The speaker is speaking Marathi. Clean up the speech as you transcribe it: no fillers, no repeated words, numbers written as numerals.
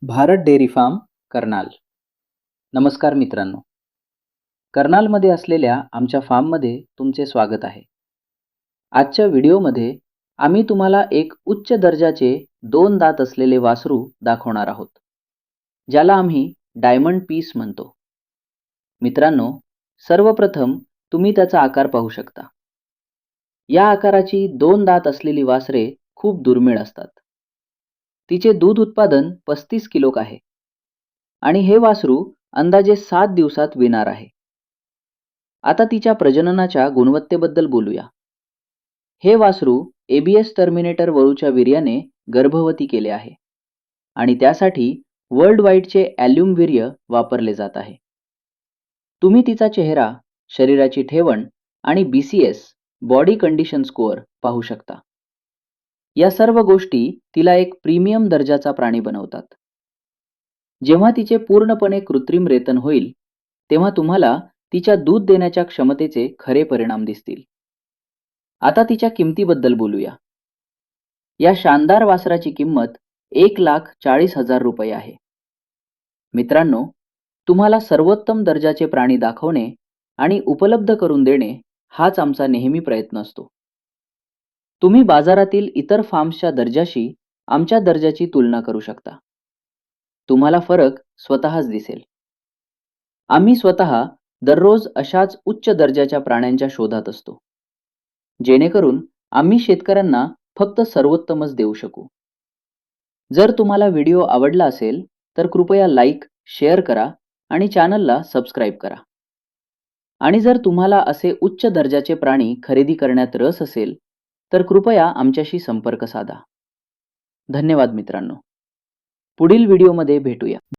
Bharat dairy form Karnal. नमस्कार मित्रांनो, कर्नालमध्ये असलेल्या आमच्या फार्ममध्ये तुमचे स्वागत आहे. आजच्या व्हिडिओमध्ये आम्ही तुम्हाला एक उच्च दर्जाचे 2 दात असलेले वासरू दाखवणार आहोत, ज्याला आम्ही डायमंड पीस म्हणतो. मित्रांनो, सर्वप्रथम तुम्ही त्याचा आकार पाहू शकता. या आकाराची 2 दात असलेली वासरे खूप दुर्मिळ असतात. तिचे दूध उत्पादन 35 किलो आहे आणि हे वासरू अंदाजे 7 दिवसात विणार आहे. आता तिच्या प्रजननाच्या गुणवत्तेबद्दल बोलूया. हे वासरू एबीएस टर्मिनेटर वळूच्या वीर्याने गर्भवती केले आहे आणि त्यासाठी वर्ल्ड वाईडचे ॲल्यूम वीर्य वापरले जात आहे. तुम्ही तिचा चेहरा, शरीराची ठेवण आणि BCS बॉडी कंडिशन स्कोअर पाहू शकता. या सर्व गोष्टी तिला एक प्रीमियम दर्जाचा प्राणी बनवतात. जेव्हा तिचे पूर्णपणे कृत्रिम रेतन होईल, तेव्हा तुम्हाला तिच्या दूध देण्याच्या क्षमतेचे खरे परिणाम दिसतील. आता तिच्या किमतीबद्दल बोलूया. या शानदार वासराची किंमत 1,40,000 रुपये आहे. मित्रांनो, तुम्हाला सर्वोत्तम दर्जाचे प्राणी दाखवणे आणि उपलब्ध करून देणे हाच आमचा नेहमी प्रयत्न असतो. तुम्ही बाजारातील इतर फार्म्सच्या दर्जाशी आमच्या दर्जाची तुलना करू शकता. तुम्हाला फरक स्वतःच दिसेल. आम्ही स्वतः दररोज अशाच उच्च दर्जाच्या प्राण्यांच्या शोधात असतो, जेणेकरून आम्ही शेतकऱ्यांना फक्त सर्वोत्तमच देऊ शकू. जर तुम्हाला व्हिडिओ आवडला असेल तर कृपया लाईक, शेअर करा आणि चॅनलला सबस्क्राईब करा. आणि जर तुम्हाला असे उच्च दर्जाचे प्राणी खरेदी करण्यात रस असेल तर कृपया आमच्याशी संपर्क साधा. धन्यवाद मित्रांनो. पुढील व्हिडिओमध्ये भेटूया.